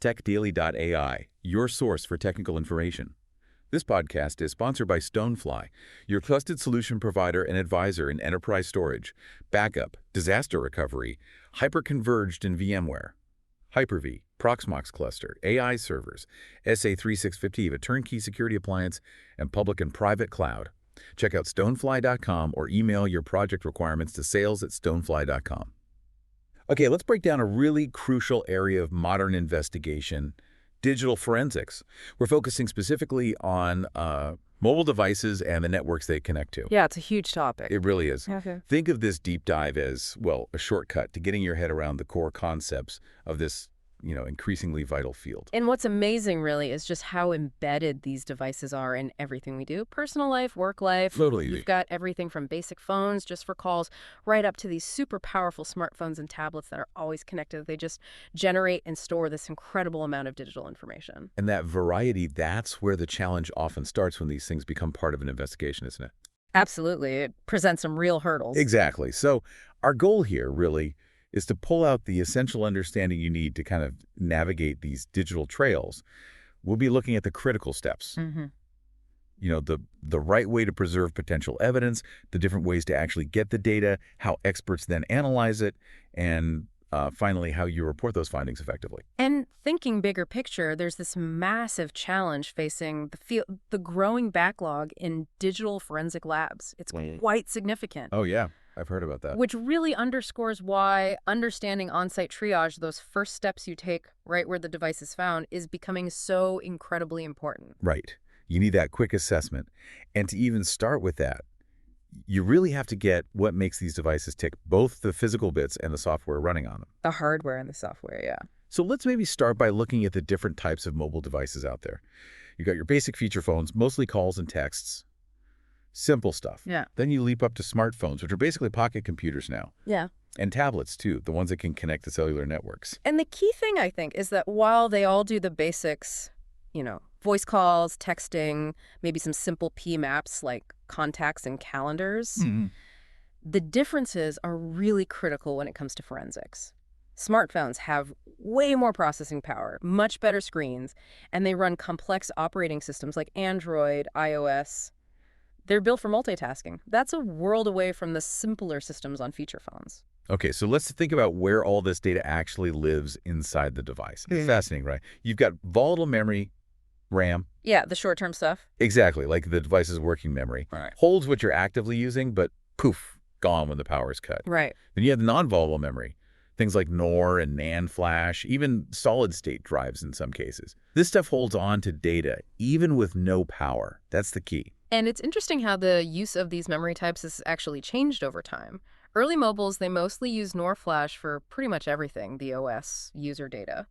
TechDaily.AI, your source for technical information. This podcast is sponsored by Stonefly, your trusted solution provider and advisor in enterprise storage, backup, disaster recovery, hyper-converged in VMware, Hyper-V, Proxmox cluster, AI servers, SA3650, a turnkey security appliance, and public and private cloud. Check out stonefly.com or email your project requirements to sales@stonefly.com. Okay, let's break down a really crucial area of modern investigation, digital forensics. We're focusing specifically on mobile devices and the networks they connect to. Yeah, it's a huge topic. It really is. Okay. Think of this deep dive as, well, a shortcut to getting your head around the core concepts of this, increasingly vital field. And what's amazing, really, is just how embedded these devices are in everything we do. Personal life, work life. Totally. You've got everything from basic phones just for calls right up to these super powerful smartphones and tablets that are always connected. They just generate and store this incredible amount of digital information. And that variety, that's where the challenge often starts when these things become part of an investigation, isn't it? Absolutely. It presents some real hurdles. Exactly. So our goal here, really, is to pull out the essential understanding you need to kind of navigate these digital trails. We'll be looking at the critical steps. The right way to preserve potential evidence, the different ways to actually get the data, how experts then analyze it, and finally, how you report those findings effectively. And thinking bigger picture, there's this massive challenge facing the growing backlog in digital forensic labs. It's quite significant. Oh, yeah. I've heard about that. Which really underscores why understanding on-site triage, those first steps you take right where the device is found, is becoming so incredibly important. Right. You need that quick assessment. And to even start with that, you really have to get what makes these devices tick, both the physical bits and the software running on them. The hardware and the software, yeah. So let's maybe start by looking at the different types of mobile devices out there. You've got your basic feature phones, mostly calls and texts. Simple stuff. Yeah. Then you leap up to smartphones, which are basically pocket computers now. Yeah. And tablets, too, the ones that can connect to cellular networks. And the key thing, I think, is that while they all do the basics, voice calls, texting, maybe some simple PMAPs like contacts and calendars, the differences are really critical when it comes to forensics. Smartphones have way more processing power, much better screens, and they run complex operating systems like Android, iOS. They're built for multitasking. That's a world away from the simpler systems on feature phones. Okay, so let's think about where all this data actually lives inside the device. It's fascinating, right? You've got volatile memory, RAM. Yeah, the short-term stuff. Exactly, like the device's working memory. Right. Holds what you're actively using, but poof, gone when the power is cut. Right. Then you have the non-volatile memory. Things like NOR and NAND flash, even solid-state drives in some cases. This stuff holds on to data, even with no power. That's the key. And it's interesting how the use of these memory types has actually changed over time. Early mobiles, they mostly used NOR flash for pretty much everything, the OS, user data.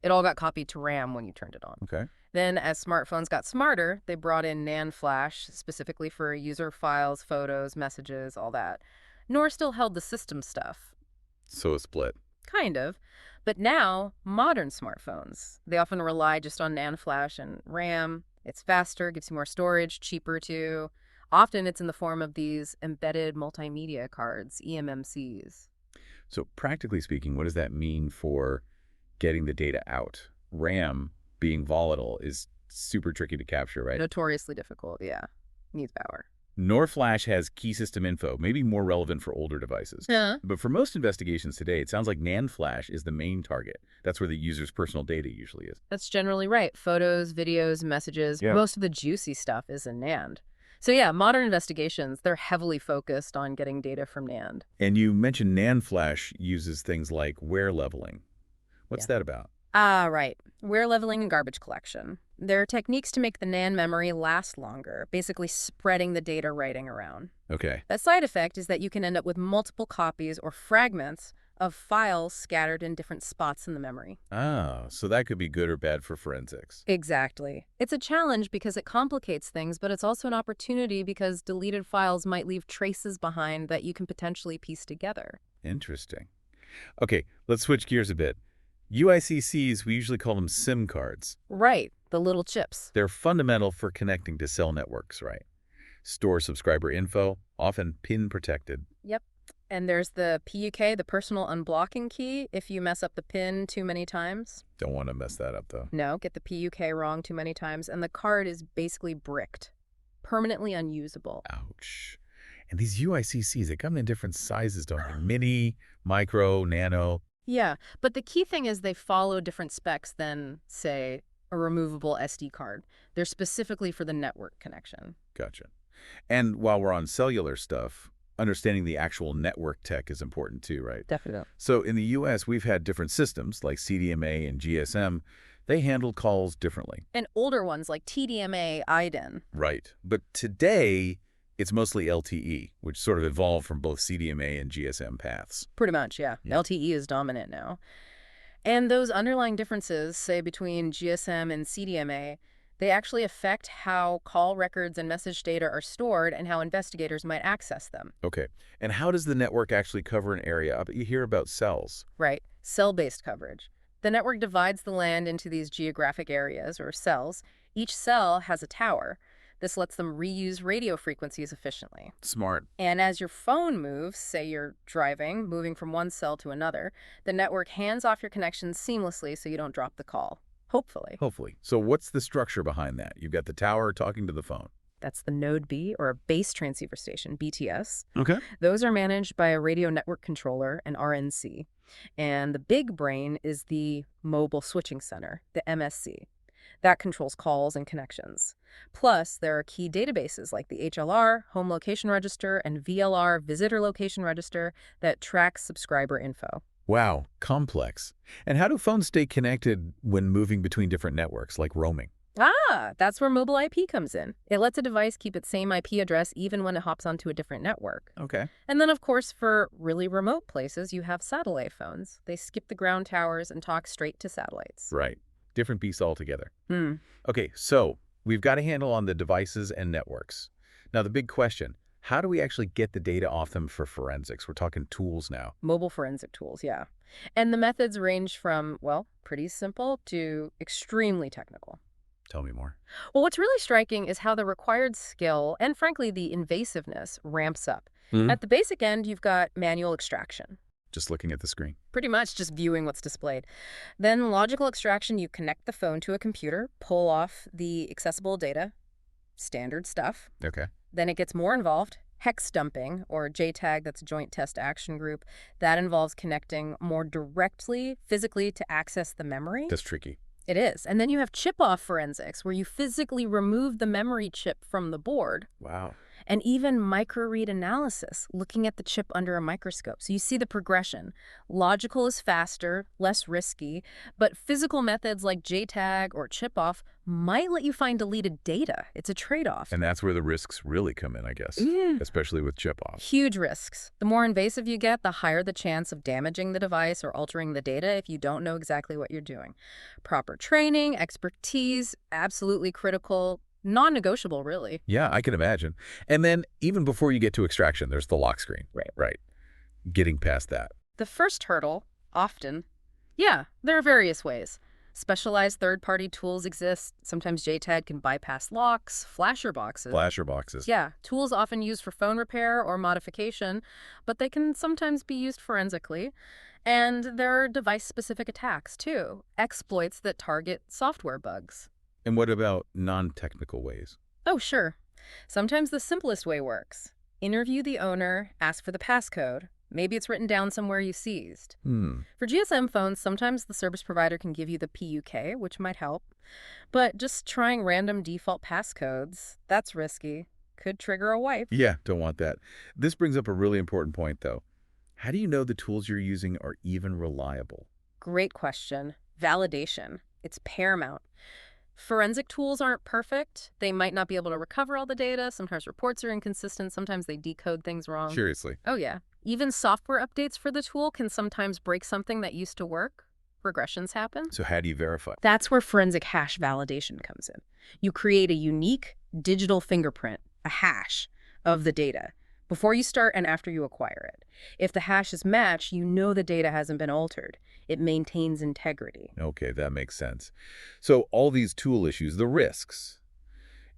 It all got copied to RAM when you turned it on. Okay. Then as smartphones got smarter, they brought in NAND flash, specifically for user files, photos, messages, all that. NOR still held the system stuff. So a split. Kind of. But now, modern smartphones, they often rely just on NAND flash and RAM. It's faster, gives you more storage, cheaper too. Often it's in the form of these embedded multimedia cards, eMMCs. So practically speaking, what does that mean for getting the data out? RAM, being volatile, is super tricky to capture, right? Notoriously difficult, yeah. Needs power. NOR flash has key system info, maybe more relevant for older devices. Yeah. But for most investigations today, it sounds like NAND flash is the main target. That's where the user's personal data usually is. That's generally right. Photos, videos, messages, most of the juicy stuff is in NAND. So yeah, modern investigations, they're heavily focused on getting data from NAND. And you mentioned NAND flash uses things like wear leveling. What's that about? Right. Wear leveling and garbage collection. There are techniques to make the NAND memory last longer, basically spreading the data writing around. Okay. The side effect is that you can end up with multiple copies or fragments of files scattered in different spots in the memory. Ah, so that could be good or bad for forensics. Exactly. It's a challenge because it complicates things, but it's also an opportunity because deleted files might leave traces behind that you can potentially piece together. Interesting. Okay, let's switch gears a bit. UICCs, we usually call them SIM cards. Right, the little chips. They're fundamental for connecting to cell networks, right? Store subscriber info, often PIN protected. Yep. And there's the PUK, the personal unblocking key, if you mess up the PIN too many times. Don't want to mess that up, though. No, get the PUK wrong too many times, and the card is basically bricked, permanently unusable. Ouch. And these UICCs, they come in different sizes, don't they? Mini, micro, nano. Yeah, but the key thing is they follow different specs than, say, a removable SD card. They're specifically for the network connection. Gotcha. And while we're on cellular stuff, understanding the actual network tech is important too, right? Definitely. So in the US, we've had different systems like CDMA and GSM. They handle calls differently. And older ones like TDMA, IDEN. Right. But today, it's mostly LTE, which sort of evolved from both CDMA and GSM paths. Pretty much, yeah. LTE is dominant now. And those underlying differences, say between GSM and CDMA, they actually affect how call records and message data are stored and how investigators might access them. Okay. And how does the network actually cover an area? You hear about cells. Right. Cell-based coverage. The network divides the land into these geographic areas, or cells. Each cell has a tower. This lets them reuse radio frequencies efficiently. Smart. And as your phone moves, say you're driving, moving from one cell to another, the network hands off your connections seamlessly so you don't drop the call. Hopefully. Hopefully. So what's the structure behind that? You've got the tower talking to the phone. That's the Node B, or a base transceiver station, BTS. Okay. Those are managed by a radio network controller, an RNC. And the big brain is the mobile switching center, the MSC. That controls calls and connections. Plus, there are key databases like the HLR, Home Location Register, and VLR, Visitor Location Register, that tracks subscriber info. Wow, complex. And how do phones stay connected when moving between different networks, like roaming? That's where mobile IP comes in. It lets a device keep its same IP address even when it hops onto a different network. Okay. And then, of course, for really remote places, you have satellite phones. They skip the ground towers and talk straight to satellites. Right. Different beast altogether. Okay, so we've got a handle on the devices and networks. Now, the big question, how do we actually get the data off them for forensics? We're talking tools now. Mobile forensic tools, yeah. And the methods range from, well, pretty simple to extremely technical. Tell me more. Well, what's really striking is how the required skill and, frankly, the invasiveness ramps up. At the basic end, you've got manual extraction. Just looking at the screen. Pretty much just viewing what's displayed. Then logical extraction, you connect the phone to a computer, pull off the accessible data, standard stuff. Okay. Then it gets more involved. Hex dumping, or JTAG, that's Joint Test Action Group, that involves connecting more directly, physically, to access the memory. That's tricky. It is. And then you have chip-off forensics, where you physically remove the memory chip from the board. Wow. And even microread analysis, looking at the chip under a microscope. So you see the progression. Logical is faster, less risky, but physical methods like JTAG or chip-off might let you find deleted data. It's a trade-off. And that's where the risks really come in, I guess, especially with chip-off. Huge risks. The more invasive you get, the higher the chance of damaging the device or altering the data if you don't know exactly what you're doing. Proper training, expertise, absolutely critical. Non-negotiable, really. Yeah, I can imagine. And then even before you get to extraction, there's the lock screen. Right. Getting past that. The first hurdle, often, there are various ways. Specialized third-party tools exist. Sometimes JTAG can bypass locks, flasher boxes. Flasher boxes. Yeah, tools often used for phone repair or modification, but they can sometimes be used forensically. And there are device-specific attacks, too. Exploits that target software bugs. And what about non-technical ways? Oh, sure. Sometimes the simplest way works. Interview the owner, ask for the passcode. Maybe it's written down somewhere you seized. For GSM phones, sometimes the service provider can give you the PUK, which might help. But just trying random default passcodes, that's risky. Could trigger a wipe. Yeah, don't want that. This brings up a really important point, though. How do you know the tools you're using are even reliable? Great question. Validation. It's paramount. Forensic tools aren't perfect. They might not be able to recover all the data. Sometimes reports are inconsistent. Sometimes they decode things wrong. Seriously. Oh, yeah. Even software updates for the tool can sometimes break something that used to work. Regressions happen. So how do you verify? That's where forensic hash validation comes in. You create a unique digital fingerprint, a hash, of the data before you start and after you acquire it. If the hashes match, you know the data hasn't been altered. It maintains integrity. Okay, that makes sense. So all these tool issues, the risks,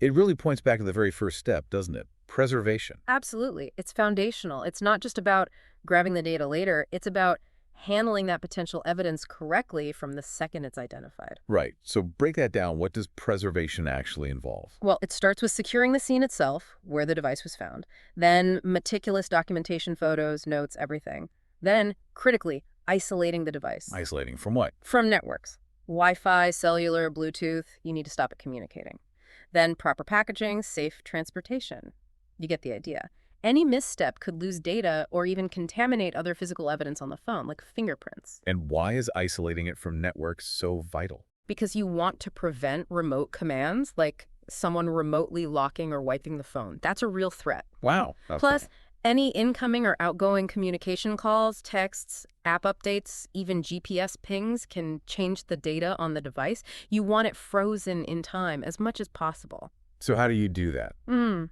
it really points back to the very first step, doesn't it? preservation. Absolutely. It's foundational. It's not just about grabbing the data later. It's about handling that potential evidence correctly from the second it's identified. Right. So break that down. What does preservation actually involve? Well, it starts with securing the scene itself, where the device was found. Then meticulous documentation, photos, notes, everything. Then, critically, isolating the device. Isolating from what? From networks. Wi-Fi, cellular, Bluetooth, you need to stop it communicating. Then proper packaging, safe transportation. You get the idea. Any misstep could lose data or even contaminate other physical evidence on the phone, like fingerprints. And why is isolating it from networks so vital? Because you want to prevent remote commands, like someone remotely locking or wiping the phone. That's a real threat. Wow. Plus, any incoming or outgoing communication calls, texts, app updates, even GPS pings can change the data on the device. You want it frozen in time as much as possible. So how do you do that,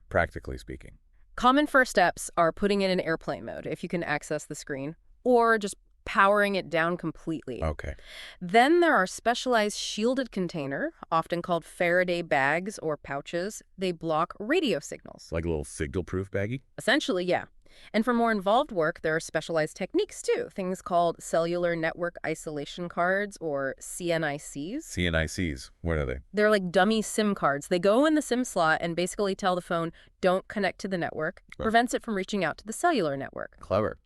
practically speaking? Common first steps are putting it in airplane mode if you can access the screen, or just powering it down completely. Okay. Then there are specialized shielded container, often called Faraday bags or pouches. They block radio signals. Like a little signal-proof baggie? Essentially, yeah. And for more involved work, there are specialized techniques too, things called cellular network isolation cards or CNICs. CNICs. What are they? They're like dummy SIM cards. They go in the SIM slot and basically tell the phone, don't connect to the network, prevents it from reaching out to the cellular network. Clever.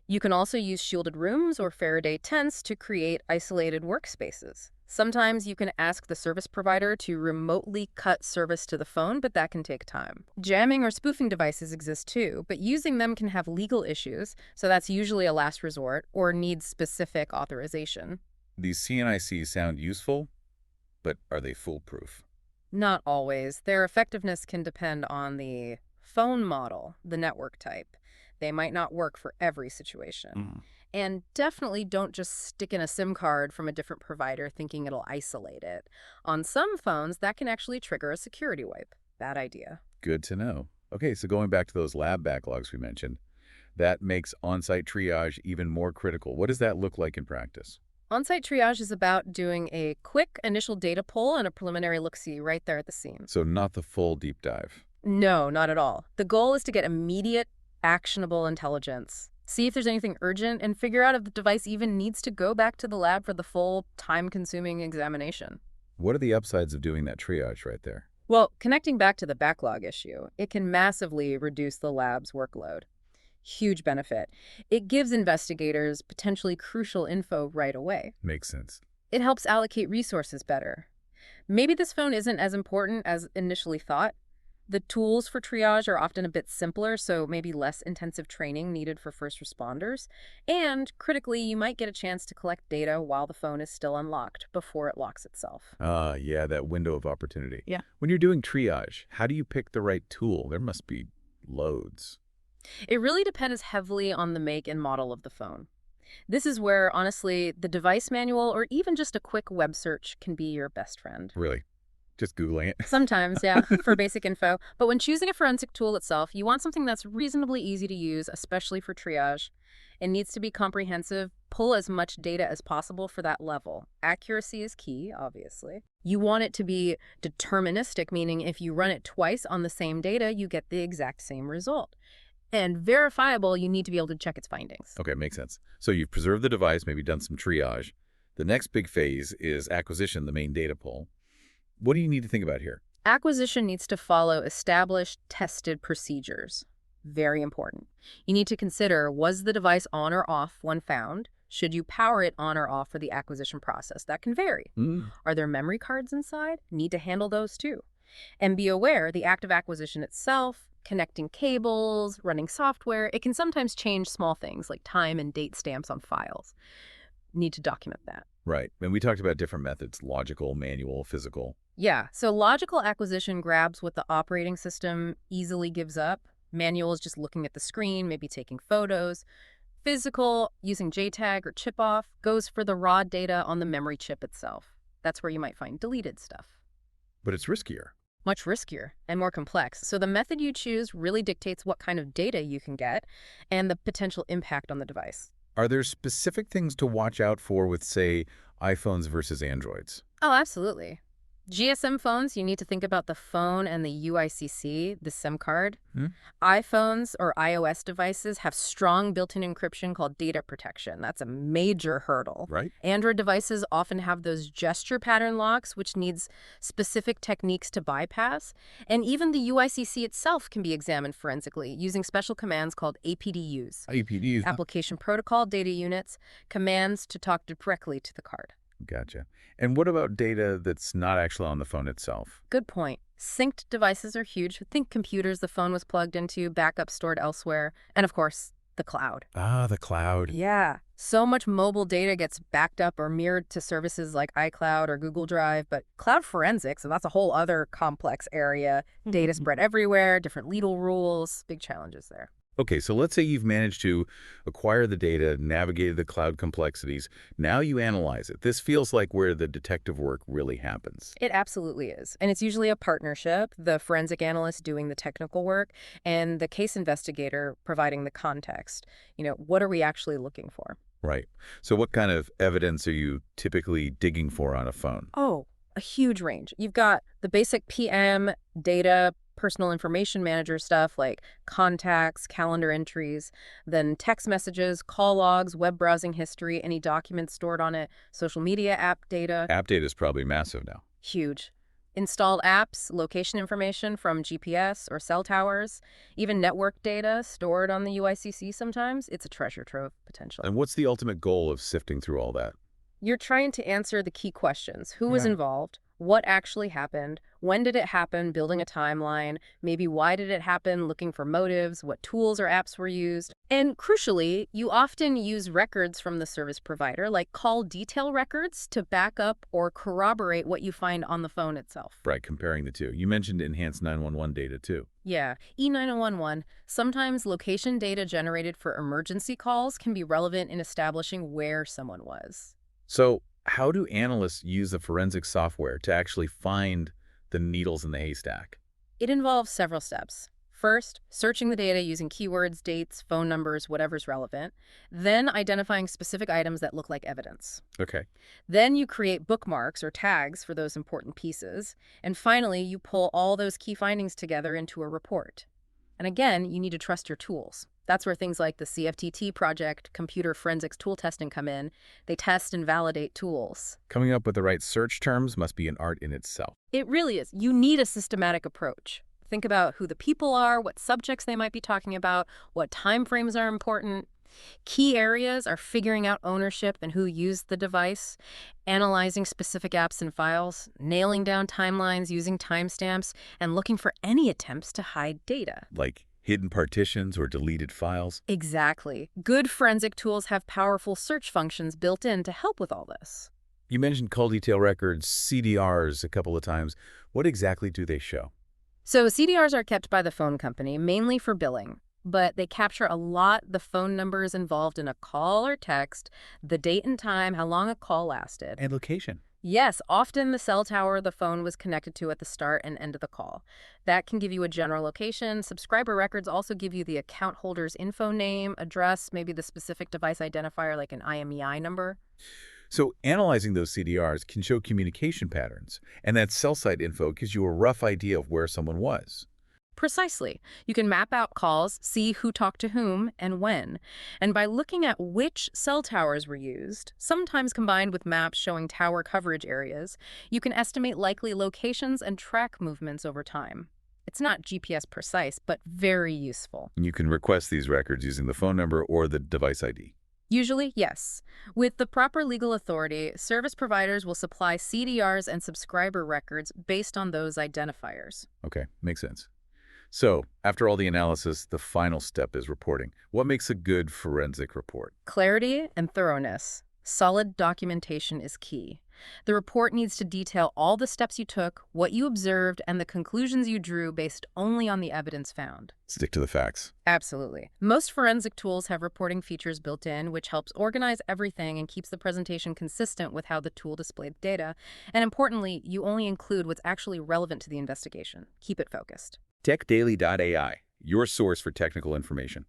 You can also use shielded rooms or Faraday tents to create isolated workspaces. Sometimes you can ask the service provider to remotely cut service to the phone, but that can take time. Jamming or spoofing devices exist too, but using them can have legal issues, so that's usually a last resort or needs specific authorization. These CNICs sound useful, but are they foolproof? Not always. Their effectiveness can depend on the phone model, the network type. They might not work for every situation. And definitely don't just stick in a SIM card from a different provider thinking it'll isolate it. On some phones, that can actually trigger a security wipe. Bad idea. Good to know. Okay, so going back to those lab backlogs we mentioned, that makes on-site triage even more critical. What does that look like in practice? On-site triage is about doing a quick initial data pull and a preliminary look-see right there at the scene. So not the full deep dive. No, not at all. The goal is to get immediate, actionable intelligence. See if there's anything urgent and figure out if the device even needs to go back to the lab for the full time-consuming examination. What are the upsides of doing that triage right there? Well, connecting back to the backlog issue, it can massively reduce the lab's workload. Huge benefit. It gives investigators potentially crucial info right away. Makes sense. It helps allocate resources better. Maybe this phone isn't as important as initially thought. The tools for triage are often a bit simpler, so maybe less intensive training needed for first responders. And critically, you might get a chance to collect data while the phone is still unlocked before it locks itself. Yeah, that window of opportunity. Yeah. When you're doing triage, how do you pick the right tool? There must be loads. It really depends heavily on the make and model of the phone. This is where, honestly, the device manual or even just a quick web search can be your best friend. Really? Just Googling it? Sometimes, yeah, for basic info. But when choosing a forensic tool itself, you want something that's reasonably easy to use, especially for triage. It needs to be comprehensive, pull as much data as possible for that level. Accuracy is key, obviously. You want it to be deterministic, meaning if you run it twice on the same data, you get the exact same result. And verifiable, you need to be able to check its findings. Okay, makes sense. So you've preserved the device, maybe done some triage. The next big phase is acquisition, the main data pull. What do you need to think about here? Acquisition needs to follow established, tested procedures. Very important. You need to consider, was the device on or off when found? Should you power it on or off for the acquisition process? That can vary. Are there memory cards inside? Need to handle those too. And be aware, the act of acquisition itself, connecting cables, running software, it can sometimes change small things like time and date stamps on files. Need to document that. Right. And we talked about different methods, logical, manual, physical. Yeah, so logical acquisition grabs what the operating system easily gives up. Manual is just looking at the screen, maybe taking photos. Physical, using JTAG or chip off, goes for the raw data on the memory chip itself. That's where you might find deleted stuff. But it's riskier. Much riskier and more complex. So the method you choose really dictates what kind of data you can get and the potential impact on the device. Are there specific things to watch out for with, say, iPhones versus Androids? Oh, absolutely. GSM phones, you need to think about the phone and the UICC, the SIM card. Hmm? iPhones or iOS devices have strong built-in encryption called data protection. That's a major hurdle. Right? Android devices often have those gesture pattern locks, which needs specific techniques to bypass. And even the UICC itself can be examined forensically using special commands called APDUs, APDs. Application Protocol Data Units, commands to talk directly to the card. Gotcha. And what about data that's not actually on the phone itself? Good point. Synced devices are huge. Think computers the phone was plugged into, backup stored elsewhere, and of course, the cloud. Ah, the cloud. Yeah. So much mobile data gets backed up or mirrored to services like iCloud or Google Drive, but cloud forensics, and that's a whole other complex area. Data spread everywhere, different legal rules, big challenges there. Okay, so let's say you've managed to acquire the data, navigated the cloud complexities. Now you analyze it. This feels like where the detective work really happens. It absolutely is. And it's usually a partnership, the forensic analyst doing the technical work and the case investigator providing the context. What are we actually looking for? Right. So what kind of evidence are you typically digging for on a phone? Oh, a huge range. You've got the basic PM data, personal information manager stuff like contacts, calendar entries, then text messages, call logs, web browsing history, any documents stored on it, social media app data. App data is probably massive now. Huge. Installed apps, location information from GPS or cell towers, even network data stored on the UICC sometimes. It's a treasure trove, potentially. And what's the ultimate goal of sifting through all that? You're trying to answer the key questions. Who was involved? What actually happened? When did it happen? Building a timeline. Maybe why did it happen? Looking for motives. What tools or apps were used? And crucially, you often use records from the service provider, like call detail records, to back up or corroborate what you find on the phone itself. Right, comparing the two. You mentioned enhanced 911 data too. Yeah, E911, sometimes location data generated for emergency calls can be relevant in establishing where someone was. So how do analysts use the forensic software to actually find the needles in the haystack? It involves several steps. First, searching the data using keywords, dates, phone numbers, whatever's relevant. Then identifying specific items that look like evidence. Okay. Then you create bookmarks or tags for those important pieces. And finally, you pull all those key findings together into a report. And again, you need to trust your tools. That's where things like the CFTT project, computer forensics tool testing, come in. They test and validate tools. Coming up with the right search terms must be an art in itself. It really is. You need a systematic approach. Think about who the people are, what subjects they might be talking about, what time frames are important. Key areas are figuring out ownership and who used the device, analyzing specific apps and files, nailing down timelines using timestamps, and looking for any attempts to hide data. Like hidden partitions or deleted files? Exactly. Good forensic tools have powerful search functions built in to help with all this. You mentioned call detail records, CDRs, a couple of times. What exactly do they show? So CDRs are kept by the phone company, mainly for billing, but they capture a lot the phone numbers involved in a call or text, the date and time, how long a call lasted. And location. Yes, often the cell tower the phone was connected to at the start and end of the call. That can give you a general location. Subscriber records also give you the account holder's info name, address, maybe the specific device identifier like an IMEI number. So analyzing those CDRs can show communication patterns, and that cell site info gives you a rough idea of where someone was. Precisely. You can map out calls, see who talked to whom and when. And by looking at which cell towers were used, sometimes combined with maps showing tower coverage areas, you can estimate likely locations and track movements over time. It's not GPS precise, but very useful. You can request these records using the phone number or the device ID. Usually, yes. With the proper legal authority, service providers will supply CDRs and subscriber records based on those identifiers. Okay, makes sense. So, after all the analysis, the final step is reporting. What makes a good forensic report? Clarity and thoroughness. Solid documentation is key. The report needs to detail all the steps you took, what you observed, and the conclusions you drew based only on the evidence found. Stick to the facts. Absolutely. Most forensic tools have reporting features built in, which helps organize everything and keeps the presentation consistent with how the tool displayed data. And importantly, you only include what's actually relevant to the investigation. Keep it focused. TechDaily.AI, your source for technical information.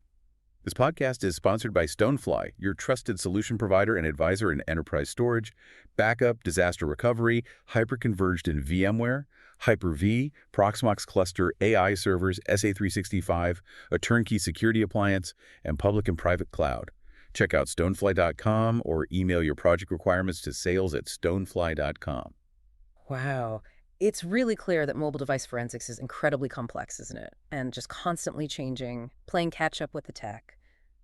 This podcast is sponsored by Stonefly, your trusted solution provider and advisor in enterprise storage, backup, disaster recovery, hyperconverged in VMware, Hyper-V, Proxmox cluster, AI servers, SA365, a turnkey security appliance, and public and private cloud. Check out stonefly.com or email your project requirements to sales@stonefly.com. Wow. It's really clear that mobile device forensics is incredibly complex, isn't it? And just constantly changing, playing catch up with the tech,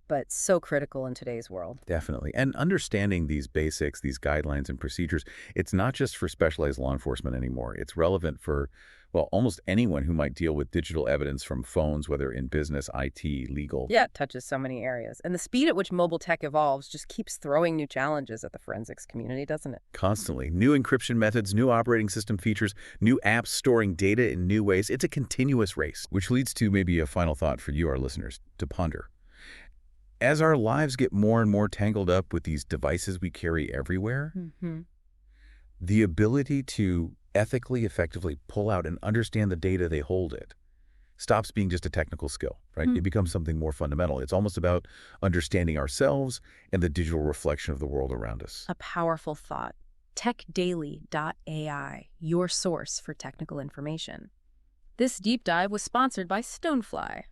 but so critical in today's world. Definitely. And understanding these basics, these guidelines and procedures, it's not just for specialized law enforcement anymore. It's relevant for, well, almost anyone who might deal with digital evidence from phones, whether in business, IT, legal. Yeah, it touches so many areas. And the speed at which mobile tech evolves just keeps throwing new challenges at the forensics community, doesn't it? Constantly. New encryption methods, new operating system features, new apps storing data in new ways. It's a continuous race, which leads to maybe a final thought for you, our listeners, to ponder. As our lives get more and more tangled up with these devices we carry everywhere, the ability to ethically, effectively pull out and understand the data they hold it stops being just a technical skill, right? It becomes something more fundamental. It's almost about understanding ourselves and the digital reflection of the world around us. A powerful thought. TechDaily.AI, your source for technical information. This deep dive was sponsored by Stonefly.